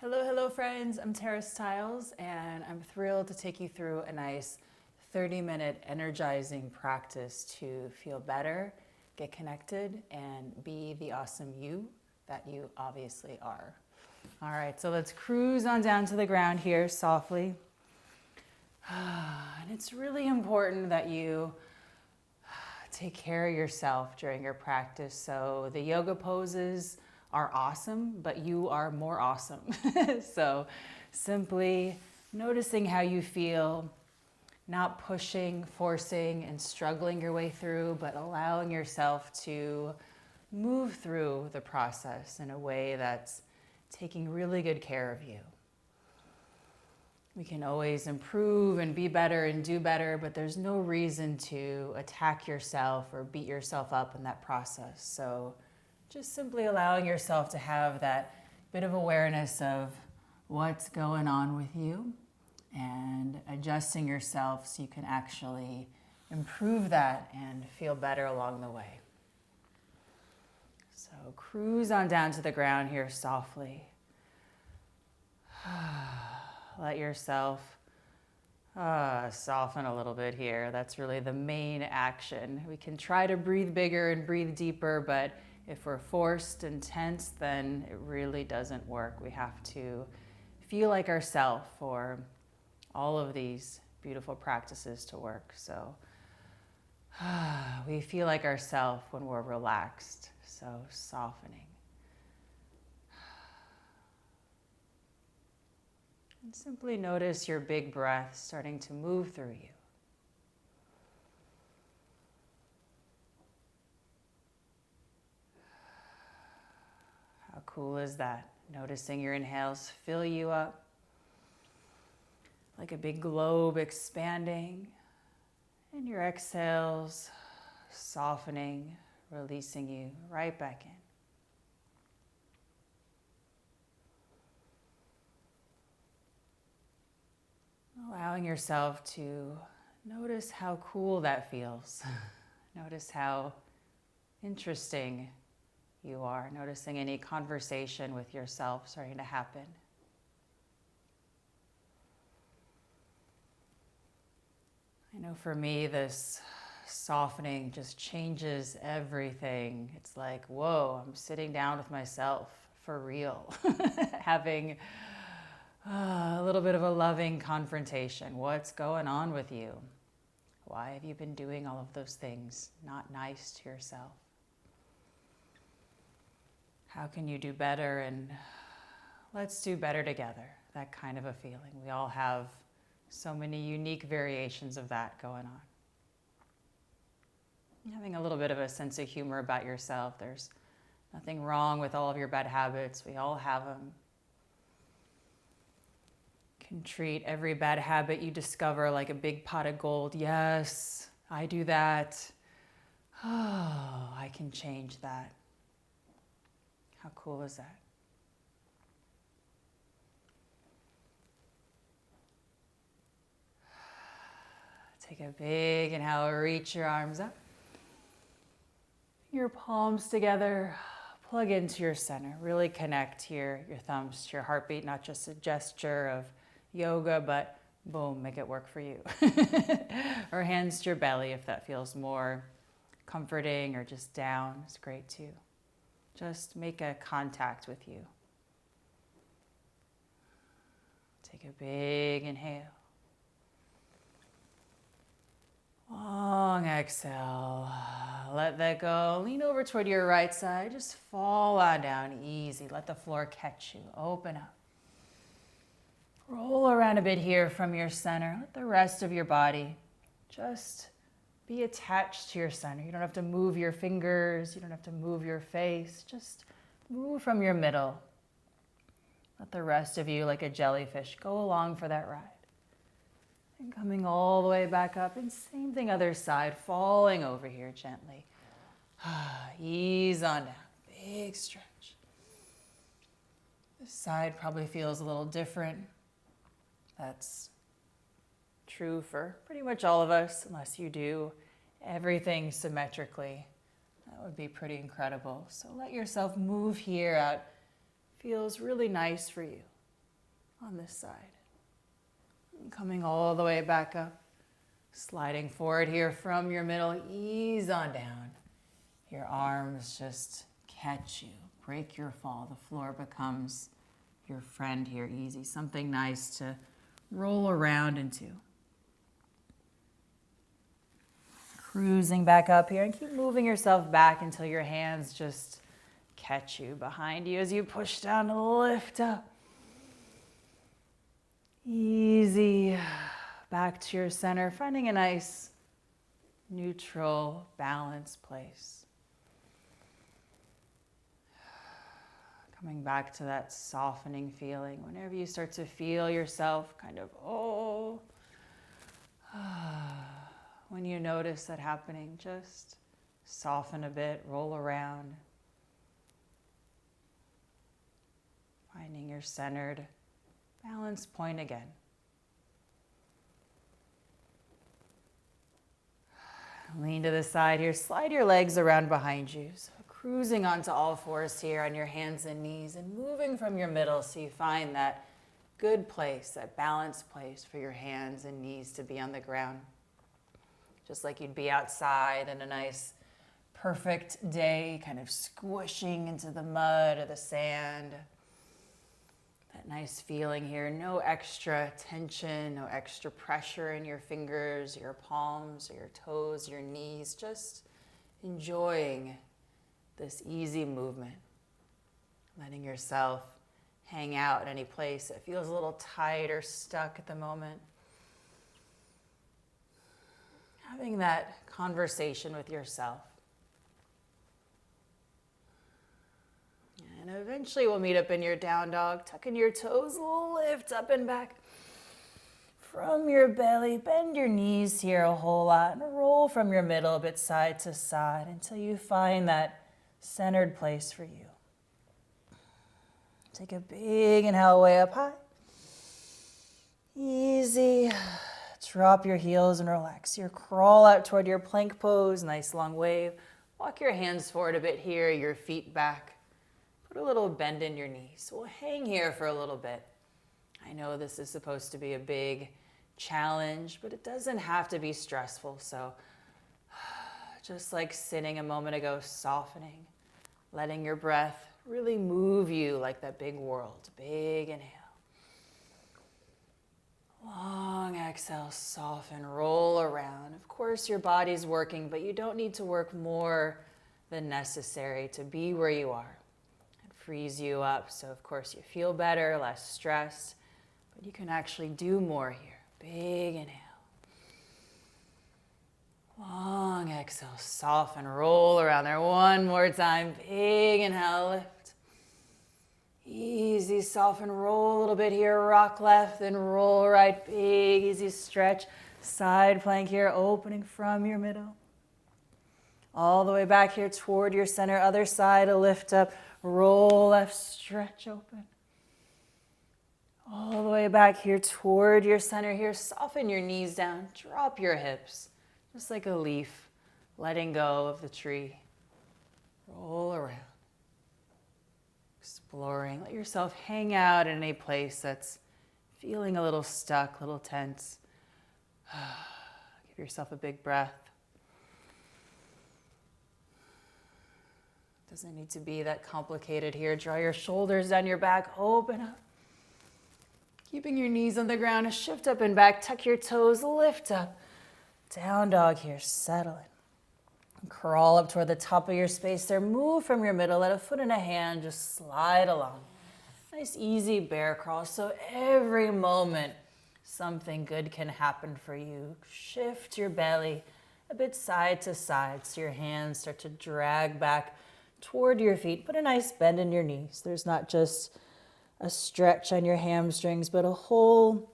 Hello friends, I'm Stiles and I'm thrilled to take you through a nice 30-minute energizing practice to feel better, get connected, and be the awesome you that you obviously are. All right, so let's cruise on down to the ground here softly. And it's really important that you take care of yourself during your practice. So the yoga poses are awesome, but you are more awesome. So simply noticing how you feel, not pushing, forcing, and struggling your way through, but allowing yourself to move through the process in a way that's taking really good care of you. We can always improve and be better and do better, but there's no reason to attack yourself or beat yourself up in that process. So just simply allowing yourself to have that bit of awareness of what's going on with you and adjusting yourself so you can actually improve that and feel better along the way. So cruise on down to the ground here softly. Let yourself soften a little bit here. That's really the main action. We can try to breathe bigger and breathe deeper, but if we're forced and tense, then it really doesn't work. We have to feel like ourselves for all of these beautiful practices to work. So we feel like ourselves when we're relaxed, so softening. And simply notice your big breath starting to move through you. How cool is that? Noticing your inhales fill you up like a big globe expanding, and your exhales softening, releasing you right back in. Allowing yourself to notice how cool that feels. Notice how interesting you are. Noticing any conversation with yourself starting to happen. I know for me, this softening just changes everything. It's like, whoa, I'm sitting down with myself for real. Having a little bit of a loving confrontation. What's going on with you? Why have you been doing all of those things not nice to yourself? How can you do better? And let's do better together. That kind of a feeling. We all have so many unique variations of that going on. Having a little bit of a sense of humor about yourself. There's nothing wrong with all of your bad habits. We all have them. Can treat every bad habit you discover like a big pot of gold. Yes, I do that. Oh, I can change that. How cool is that? Take a big inhale, reach your arms up. Your palms together, plug into your center. Really connect here, your thumbs to your heartbeat, not just a gesture of yoga, but boom, make it work for you. Or hands to your belly if that feels more comforting, or just down is great too. Just make a contact with you. Take a big inhale. Long exhale. Let that go. Lean over toward your right side. Just fall on down easy. Let the floor catch you. Open up. Roll around a bit here from your center. Let the rest of your body just be attached to your center. You don't have to move your fingers. You don't have to move your face. Just move from your middle. Let the rest of you, like a jellyfish, go along for that ride. And coming all the way back up. And same thing other side, falling over here gently. Ease on down. Big stretch. This side probably feels a little different. That's true for pretty much all of us, unless you do everything symmetrically. That would be pretty incredible. So let yourself move here out. Feels really nice for you. on this side. Coming all the way back up. Sliding forward here from your middle, ease on down. Your arms just catch you. Break your fall. The floor becomes your friend here, easy. Something nice to roll around into. Cruising back up here and keep moving yourself back until your hands just catch you behind you as you push down to lift up. Easy. Back to your center, finding a nice, neutral, balanced place. Coming back to that softening feeling. Whenever you start to feel yourself kind of, when you notice that happening, just soften a bit, roll around. Finding your centered, balanced point again. Lean to the side here. Slide your legs around behind you. So cruising onto all fours here on your hands and knees and moving from your middle so you find that good place, that balanced place for your hands and knees to be on the ground. Just like you'd be outside in a nice, perfect day, kind of squishing into the mud or the sand. That nice feeling here, no extra tension, no extra pressure in your fingers, your palms, or your toes, your knees, just enjoying this easy movement. Letting yourself hang out in any place that feels a little tight or stuck at the moment. Having that conversation with yourself. And eventually we'll meet up in your down dog, tucking your toes, lift up and back from your belly. Bend your knees here a whole lot and roll from your middle a bit side to side until you find that centered place for you. Take a big inhale way up high. Easy. Drop your heels and relax. You crawl out toward your plank pose, nice long wave. Walk your hands forward a bit here, your feet back. Put a little bend in your knees. We'll hang here for a little bit. I know this is supposed to be a big challenge, but it doesn't have to be stressful. So just like sitting a moment ago, softening, letting your breath really move you like that big world. Big inhale. Long exhale, soften, roll around. Of course, your body's working, but you don't need to work more than necessary to be where you are. Frees you up, so of course you feel better, less stressed, but you can actually do more here. Big inhale. Long exhale, soften, roll around there. One more time. Big inhale, lift. Easy, soften, roll a little bit here. Rock left, then roll right. Big, easy stretch. Side plank here, opening from your middle. All the way back here toward your center. Other side, a lift up. Roll left, stretch open. All the way back here toward your center here. Soften your knees down. Drop your hips, just like a leaf, letting go of the tree. Roll around. Exploring. Let yourself hang out in a place that's feeling a little stuck, a little tense. Give yourself a big breath. Doesn't need to be that complicated here. Draw your shoulders down your back, open up. Keeping your knees on the ground, shift up and back, tuck your toes, lift up. Down dog here, settle in. Crawl up toward the top of your space there. Move from your middle, let a foot and a hand just slide along. Nice easy bear crawl, so every moment something good can happen for you. Shift your belly a bit side to side so your hands start to drag back toward your feet. Put a nice bend in your knees. There's not just a stretch on your hamstrings, but a whole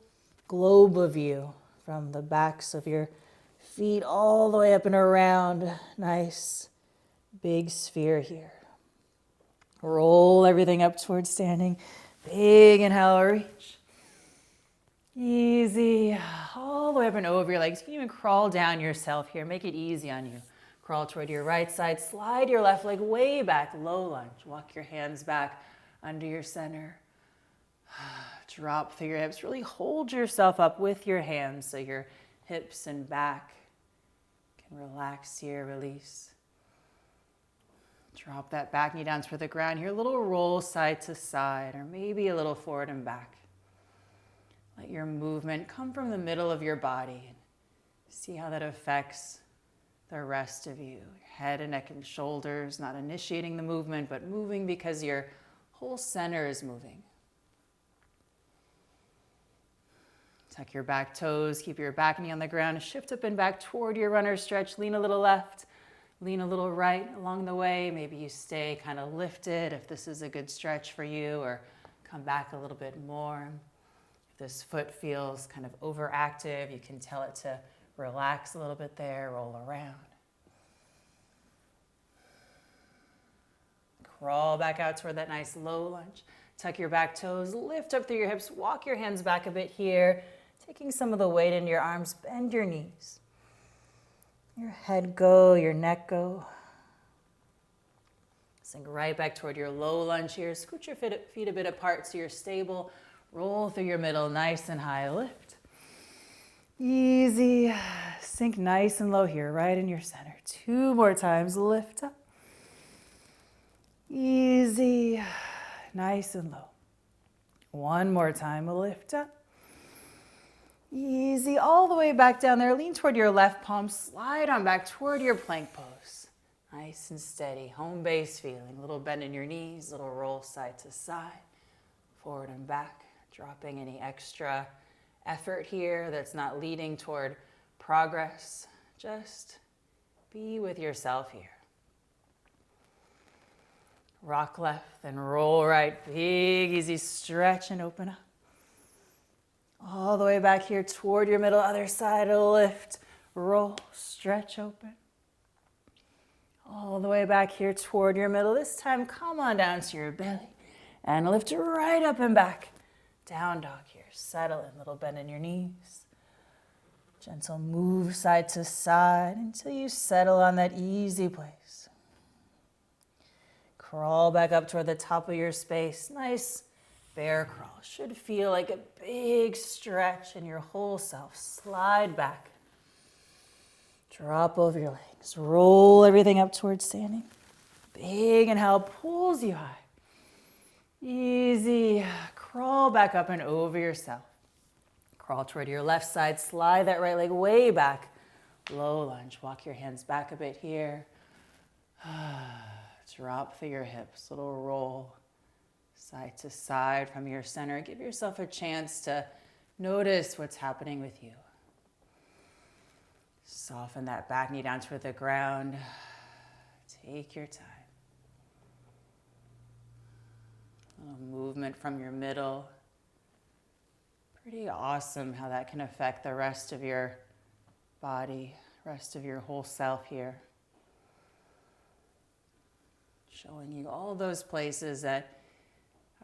globe of you from the backs of your feet all the way up and around. Nice big sphere here. Roll everything up towards standing. Big inhale, reach. Easy. All the way up and over your legs. You can even crawl down yourself here. Make it easy on you. Crawl toward your right side, slide your left leg way back, low lunge. Walk your hands back under your center. Drop through your hips. Really hold yourself up with your hands so your hips and back can relax here, release. Drop that back knee down toward the ground here. A little roll side to side, or maybe a little forward and back. Let your movement come from the middle of your body. See how that affects the rest of you. Your head and neck and shoulders, not initiating the movement, but moving because your whole center is moving. Tuck your back toes, keep your back knee on the ground, shift up and back toward your runner stretch, lean a little left, lean a little right along the way. Maybe you stay kind of lifted if this is a good stretch for you, or come back a little bit more. If this foot feels kind of overactive, you can tell it to relax a little bit there, roll around. Crawl back out toward that nice low lunge. Tuck your back toes, lift up through your hips, walk your hands back a bit here, taking some of the weight into your arms, bend your knees. Your head go, your neck go. Sink right back toward your low lunge here. Scoot your feet a bit apart so you're stable. Roll through your middle, nice and high, lift. Easy, sink nice and low here, right in your center. 2 more times, lift up. Easy, nice and low. 1 more time, lift up. Easy, all the way back down there. Lean toward your left palm, slide on back toward your plank pose. Nice and steady, home base feeling. Little bend in your knees, little roll side to side, forward and back. Dropping any extra effort here that's not leading toward progress. Just be with yourself here. Rock left, then roll right. Big, easy stretch and open up. All the way back here toward your middle, other side, lift, roll, stretch open. All the way back here toward your middle. This time, come on down to your belly and lift right up and back. Down dog here, settle in, little bend in your knees. Gentle move side to side until you settle on that easy place. Crawl back up toward the top of your space. Nice bear crawl. Should feel like a big stretch in your whole self. Slide back. Drop over your legs. Roll everything up towards standing. Big inhale pulls you high. Easy. Crawl back up and over yourself. Crawl toward your left side. Slide that right leg way back. Low lunge. Walk your hands back a bit here. Drop through your hips. Little roll side to side from your center. Give yourself a chance to notice what's happening with you. Soften that back knee down toward the ground. Take your time. A little movement from your middle. Pretty awesome how that can affect the rest of your body, rest of your whole self here. Showing you all those places that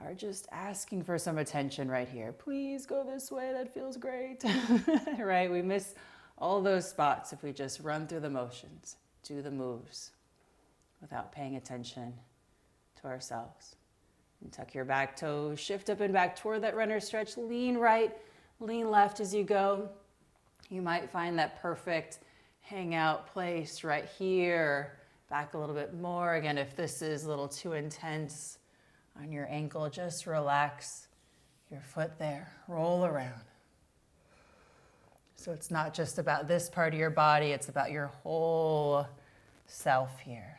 are just asking for some attention right here. Please go this way, that feels great. Right? We miss all those spots if we just run through the motions, do the moves without paying attention to ourselves. And tuck your back toes, shift up and back toward that runner stretch. Lean right, lean left as you go. You might find that perfect hangout place right here. Back a little bit more. Again, if this is a little too intense on your ankle, just relax your foot there. Roll around. So it's not just about this part of your body, it's about your whole self here.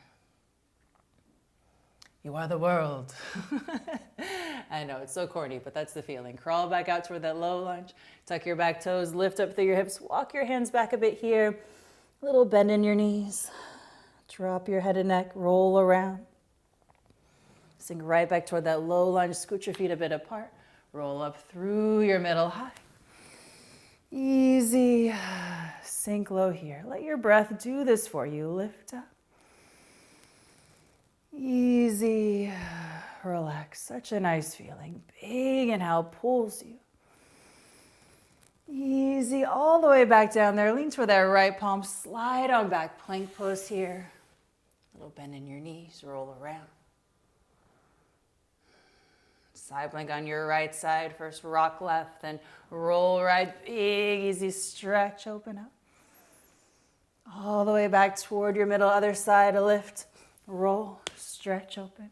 You are the world. I know, it's so corny, but that's the feeling. Crawl back out toward that low lunge. Tuck your back toes, lift up through your hips, walk your hands back a bit here. A little bend in your knees. Drop your head and neck, roll around. Sink right back toward that low lunge, scoot your feet a bit apart. Roll up through your middle high. Easy, sink low here. Let your breath do this for you. Lift up. Easy, relax. Such a nice feeling. Big inhale pulls you. Easy, all the way back down there. Lean toward that right palm. Slide on back, plank pose here. Little bend in your knees, roll around. Side plank on your right side. First rock left, then roll right. Big, easy stretch, open up. All the way back toward your middle. Other side, a lift. Roll, stretch, open.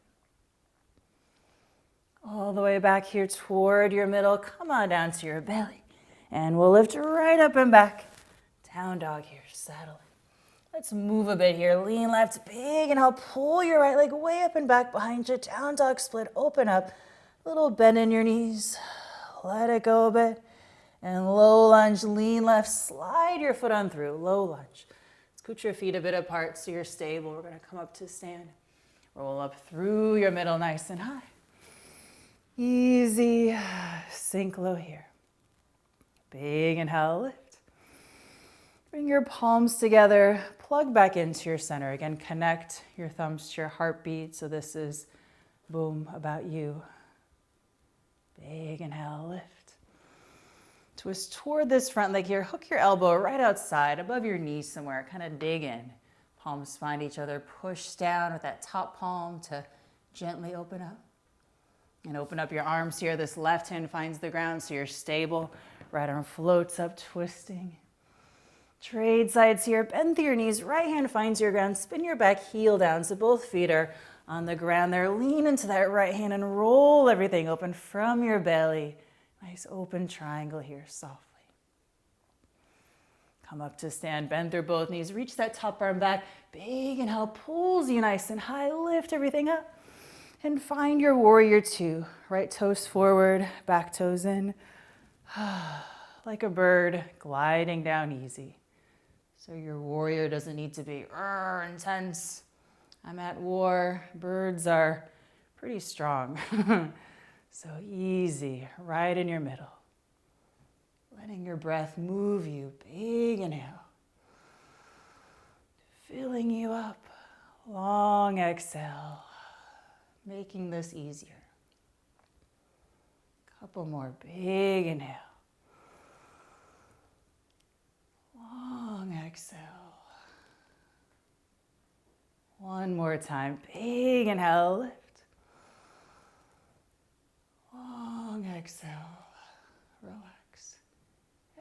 All the way back here toward your middle. Come on down to your belly. And we'll lift right up and back. Down dog here, settle in. Let's move a bit here. Lean left, big inhale. Pull your right leg way up and back behind you. Down dog split, open up. Little bend in your knees. Let it go a bit. And low lunge, lean left. Slide your foot on through. Low lunge. Scoot your feet a bit apart so you're stable. We're going to come up to stand. Roll up through your middle nice and high. Easy. Sink low here. Big inhale, lift. Bring your palms together. Plug back into your center. Again, connect your thumbs to your heartbeat. So this is, boom, about you. Big inhale, lift. Twist toward this front leg here. Hook your elbow right outside, above your knee somewhere. Kind of dig in. Palms find each other. Push down with that top palm to gently open up. And open up your arms here. This left hand finds the ground so you're stable. Right arm floats up, twisting. Trade sides here. Bend through your knees. Right hand finds your ground. Spin your back heel down so both feet are on the ground there. Lean into that right hand and roll everything open from your belly. Nice open triangle here, softly. Come up to stand. Bend through both knees. Reach that top arm back. Big inhale pulls you nice and high. Lift everything up. And find your warrior two. Right toes forward, back toes in. Like a bird gliding down easy. So your warrior doesn't need to be intense. I'm at war. Birds are pretty strong. So easy, right in your middle. Letting your breath move you. Big inhale. Filling you up. Long exhale. Making this easier. Couple more. Big inhale. Long exhale. One more time. Big inhale. Lift. Long exhale. Relax.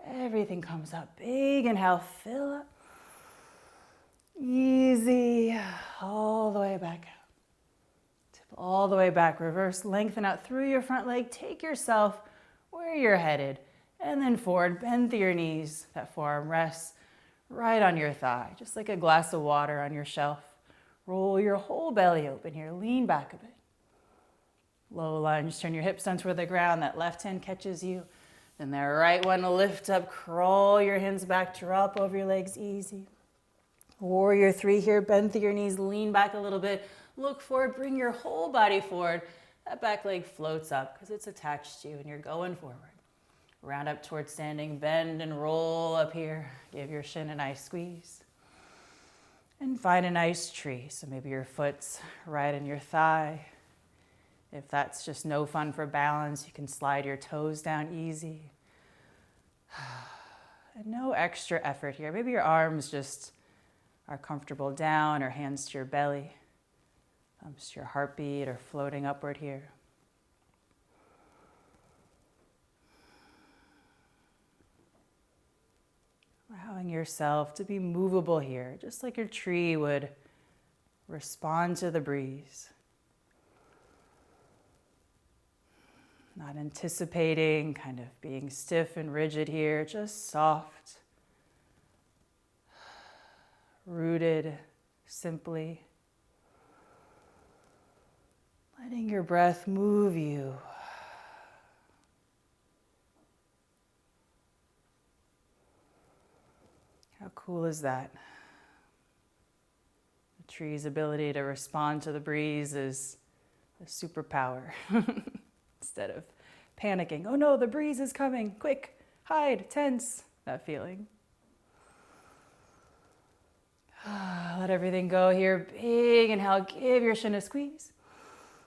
Everything comes up. Big inhale. Fill up. Easy. All the way back out. All the way back, reverse, lengthen out through your front leg, take yourself where you're headed, and then forward, bend through your knees. That forearm rests right on your thigh, just like a glass of water on your shelf. Roll your whole belly open here, lean back a bit. Low lunge, turn your hips down toward the ground, that left hand catches you. Then that right one, lift up, crawl your hands back, drop over your legs, easy. Warrior three here, bend through your knees, lean back a little bit. Look forward, bring your whole body forward. That back leg floats up because it's attached to you and you're going forward. Round up towards standing, bend and roll up here. Give your shin a nice squeeze. And find a nice tree. So maybe your foot's right in your thigh. If that's just no fun for balance, you can slide your toes down easy. And no extra effort here. Maybe your arms just are comfortable down or hands to your belly. Thumbs to your heartbeat or floating upward here. Allowing yourself to be movable here, just like your tree would respond to the breeze. Not anticipating kind of being stiff and rigid here, just soft, rooted simply. Letting your breath move you. How cool is that? The tree's ability to respond to the breeze is a superpower. Instead of panicking, oh no, the breeze is coming, quick, hide, tense, that feeling. Let everything go here. Big inhale, give your shin a squeeze.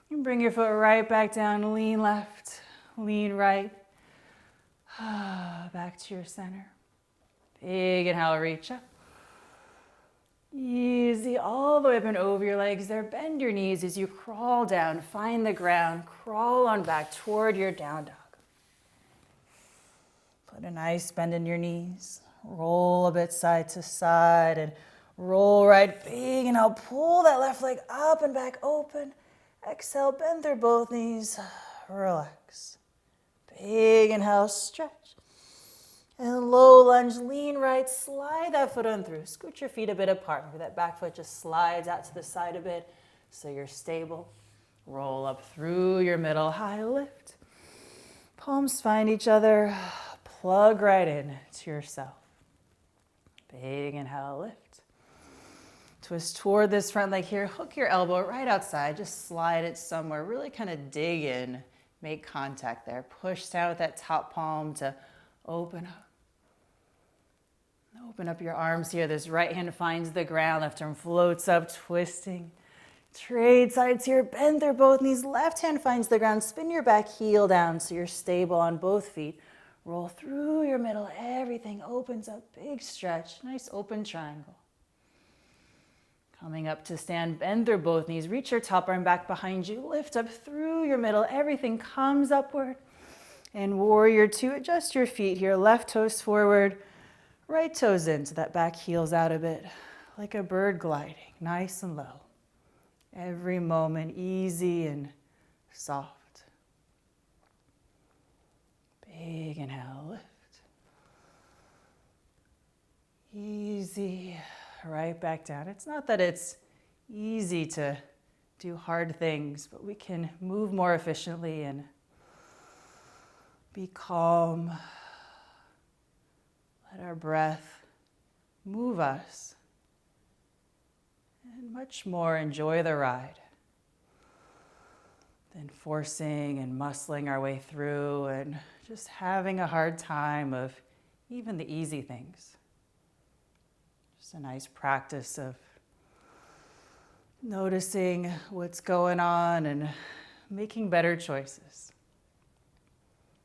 And bring your foot right back down, lean left, lean right. Back to your center. Big inhale, reach up. Easy, all the way up and over your legs there. Bend your knees as you crawl down. Find the ground. Crawl on back toward your down dog. Put a nice bend in your knees. Roll a bit side to side and roll right big. And I'll pull that left leg up and back open. Exhale, bend through both knees. Relax. Big inhale, stretch. And low lunge, lean right, slide that foot on through. Scoot your feet a bit apart. Maybe that back foot just slides out to the side a bit so you're stable. Roll up through your middle, high lift. Palms find each other. Plug right in to yourself. Big inhale, lift. Twist toward this front leg here. Hook your elbow right outside. Just slide it somewhere. Really kind of dig in. Make contact there. Push down with that top palm to open up. Open up your arms here. This right hand finds the ground. Left arm floats up, twisting. Trade sides here. Bend through both knees. Left hand finds the ground. Spin your back heel down so you're stable on both feet. Roll through your middle. Everything opens up. Big stretch. Nice open triangle. Coming up to stand. Bend through both knees. Reach your top arm back behind you. Lift up through your middle. Everything comes upward. And warrior two. Adjust your feet here. Left toes forward. Right toes in so that back heels out a bit, like a bird gliding, nice and low. Every moment easy and soft. Big inhale, lift. Easy, right back down. It's not that it's easy to do hard things, but we can move more efficiently and be calm. Let our breath move us and much more enjoy the ride than forcing and muscling our way through and just having a hard time of even the easy things. Just a nice practice of noticing what's going on and making better choices.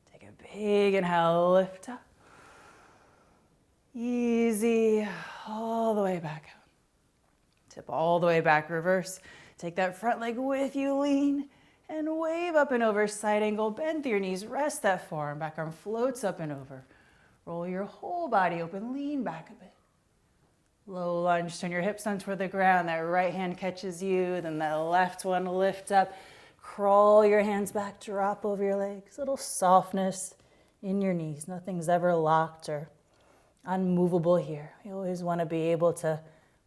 Take a big inhale, lift up. Easy, all the way back out. Tip all the way back, reverse. Take that front leg with you, lean, and wave up and over, side angle. Bend through your knees, rest that forearm. Back arm floats up and over. Roll your whole body open, lean back a bit. Low lunge, turn your hips down toward the ground. That right hand catches you, then that left one lift up. Crawl your hands back, drop over your legs. Little softness in your knees. Nothing's ever locked or unmovable here. You always want to be able to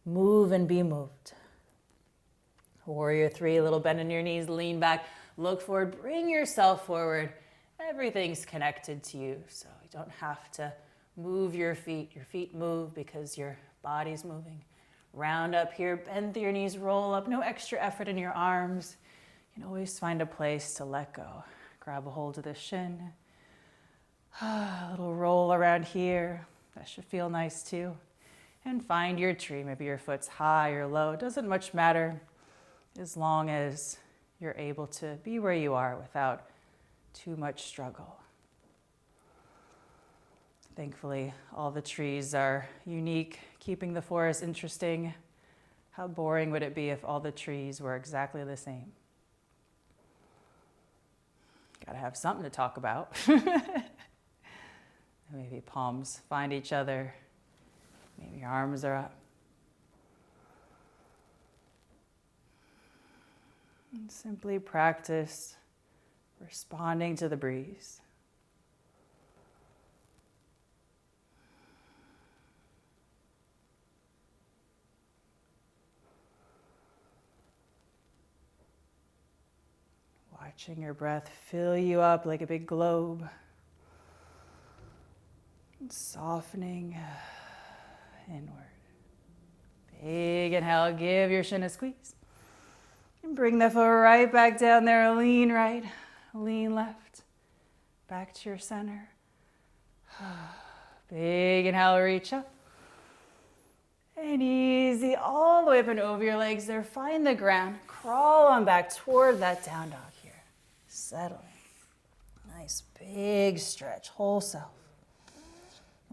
move and be moved. Warrior three, little bend in your knees, lean back, look forward, bring yourself forward. Everything's connected to you, so you don't have to move your feet. Your feet move because your body's moving. Round up here, bend through your knees, roll up. No extra effort in your arms. You can always find a place to let go. Grab a hold of the shin. A little roll around here. That should feel nice too. And find your tree. Maybe your foot's high or low. It doesn't much matter as long as you're able to be where you are without too much struggle. Thankfully, all the trees are unique, keeping the forest interesting. How boring would it be if all the trees were exactly the same? Gotta have something to talk about. Maybe palms find each other. Maybe your arms are up. And simply practice responding to the breeze. Watching your breath fill you up like a big globe. And softening inward. Big inhale, give your shin a squeeze. And bring the foot right back down there. Lean right, lean left. Back to your center. Big inhale, reach up. And easy, all the way up and over your legs there. Find the ground. Crawl on back toward that down dog here. Settling. Nice big stretch, whole self.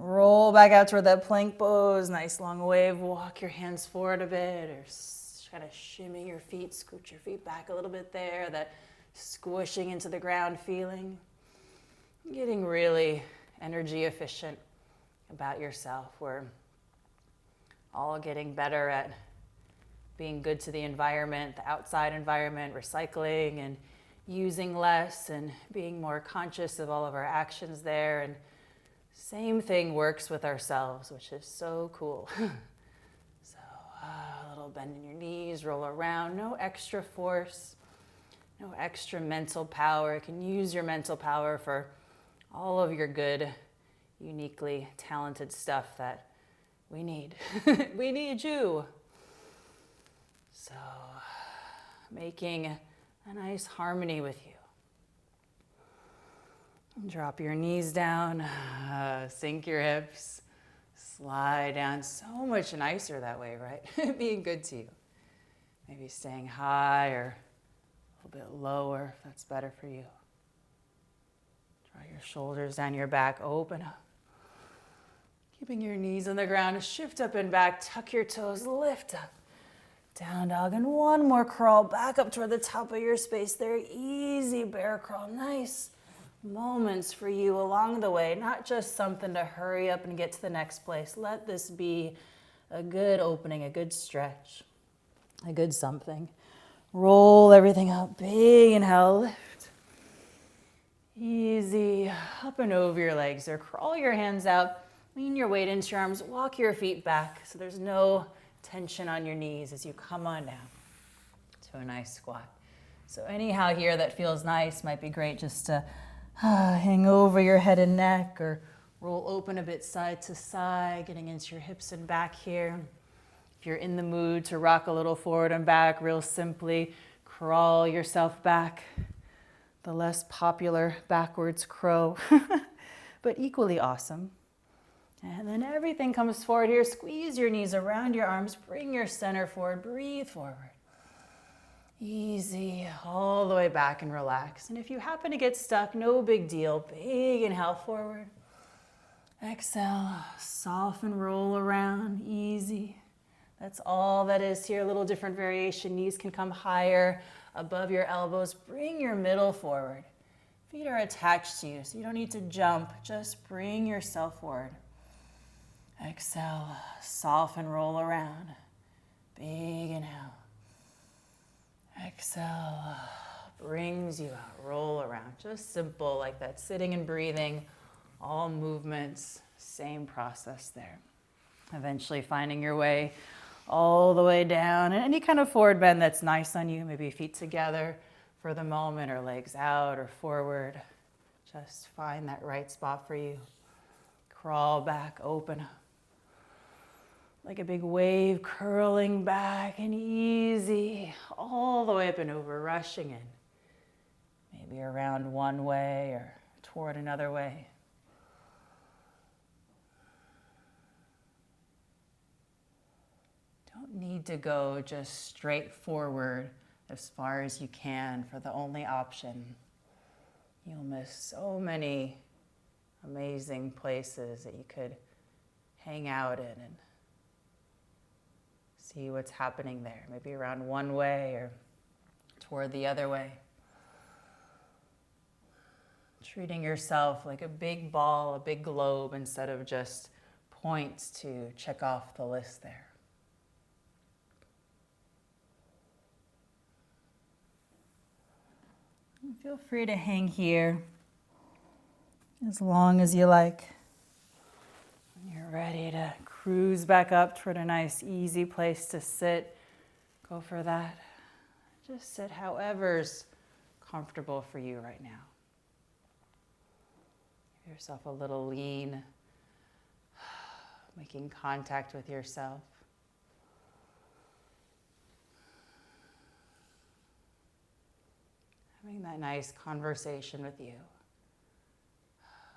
Roll back out toward that plank pose. Nice long wave. Walk your hands forward a bit, or kind of shimmy your feet, scoot your feet back a little bit there. That squishing into the ground feeling. Getting really energy efficient about yourself. We're all getting better at being good to the environment, the outside environment, recycling and using less and being more conscious of all of our actions there. And same thing works with ourselves, which is so cool. So a little bend in your knees, roll around, no extra force, no extra mental power. You can use your mental power for all of your good, uniquely talented stuff that we need. We need you. So making a nice harmony with you. Drop your knees down, sink your hips, slide down. So much nicer that way, right? Being good to you. Maybe staying high or a little bit lower if that's better for you. Draw your shoulders down your back, open up. Keeping your knees on the ground, shift up and back, tuck your toes, lift up. Down dog, and one more crawl back up toward the top of your space there. Easy bear crawl, nice moments for you along the way, not just something to hurry up and get to the next place. Let this be a good opening, a good stretch, a good something. Roll everything up, big inhale, lift. Easy, up and over your legs there. Crawl your hands out, lean your weight into your arms, walk your feet back so there's no tension on your knees as you come on down to a nice squat. So anyhow here that feels nice, might be great just to hang over your head and neck or roll open a bit side to side, getting into your hips and back here. If you're in the mood to rock a little forward and back, real simply crawl yourself back. The less popular backwards crow, but equally awesome. And then everything comes forward here. Squeeze your knees around your arms. Bring your center forward. Breathe forward. Easy, all the way back and relax. And if you happen to get stuck, no big deal. Big inhale forward. Exhale, soften, roll around, easy. That's all that is here. A little different variation. Knees can come higher above your elbows. Bring your middle forward. Feet are attached to you, so you don't need to jump. Just bring yourself forward. Exhale, soften, roll around. Big inhale. Exhale, brings you out, roll around. Just simple like that, sitting and breathing, all movements, same process there. Eventually finding your way all the way down. And any kind of forward bend that's nice on you, maybe feet together for the moment or legs out or forward. Just find that right spot for you. Crawl back, open up. Like a big wave curling back and easy, all the way up and over, rushing in. Maybe around one way or toward another way. Don't need to go just straight forward as far as you can for the only option. You'll miss so many amazing places that you could hang out in and see what's happening there, maybe around one way or toward the other way. Treating yourself like a big ball, a big globe, instead of just points to check off the list there. And feel free to hang here as long as you like. When you're ready to cruise back up toward a nice, easy place to sit, go for that. Just sit however's comfortable for you right now. Give yourself a little lean, making contact with yourself. Having that nice conversation with you.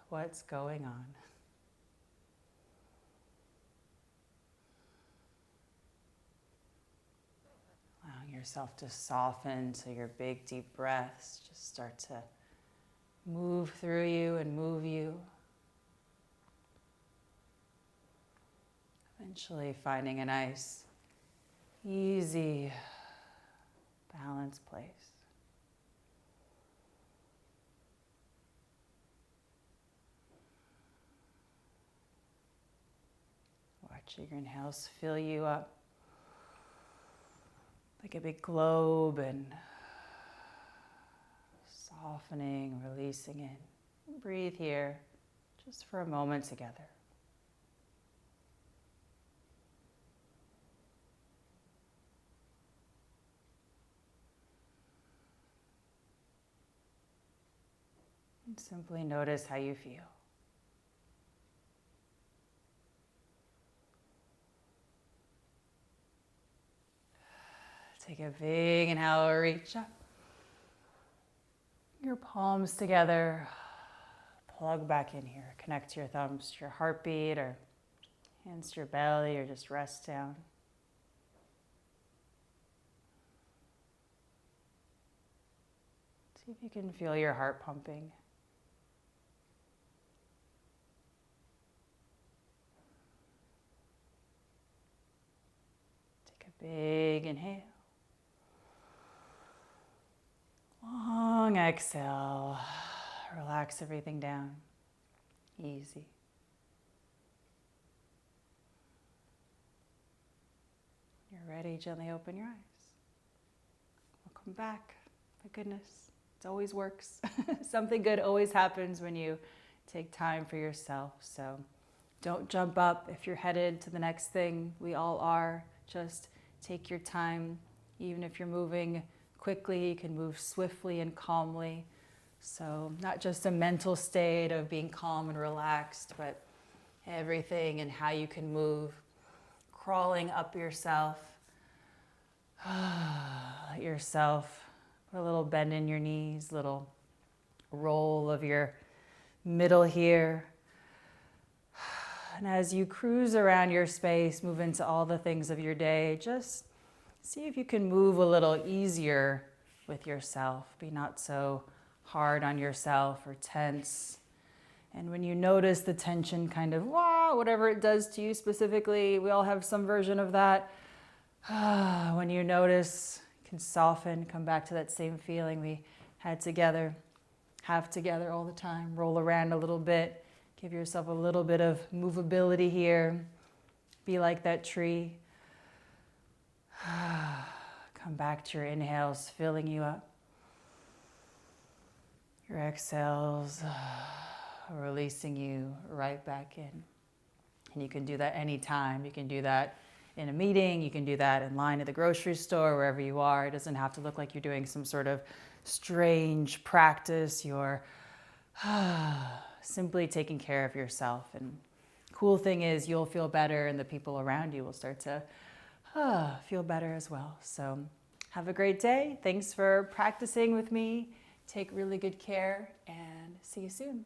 What's going on? Allowing yourself to soften so your big, deep breaths just start to move through you and move you. Eventually finding a nice, easy, balanced place. Watching your inhales fill you up like a big globe and softening, releasing it. Breathe here just for a moment together. And simply notice how you feel. Take a big inhale, reach up. Your palms together. Plug back in here. Connect your thumbs to your heartbeat or hands to your belly or just rest down. See if you can feel your heart pumping. Take a big inhale. Long exhale. Relax everything down. Easy. You're ready, gently open your eyes. Welcome back. My goodness, it always works. Something good always happens when you take time for yourself. So don't jump up if you're headed to the next thing. We all are. Just take your time. Even if you're moving quickly, you can move swiftly and calmly. So not just a mental state of being calm and relaxed, but everything and how you can move, crawling up yourself. Let yourself put a little bend in your knees, little roll of your middle here. And as you cruise around your space, move into all the things of your day, just see if you can move a little easier with yourself. Be not so hard on yourself or tense. And when you notice the tension kind of, whatever it does to you specifically, we all have some version of that. When you notice, you can soften, come back to that same feeling we had together, have together all the time. Roll around a little bit. Give yourself a little bit of movability here. Be like that tree. Come back to your inhales, filling you up. Your exhales, releasing you right back in. And you can do that anytime. You can do that in a meeting. You can do that in line at the grocery store, wherever you are. It doesn't have to look like you're doing some sort of strange practice. You're simply taking care of yourself. And cool thing is you'll feel better and the people around you will start to feel better as well. So have a great day. Thanks for practicing with me. Take really good care and see you soon.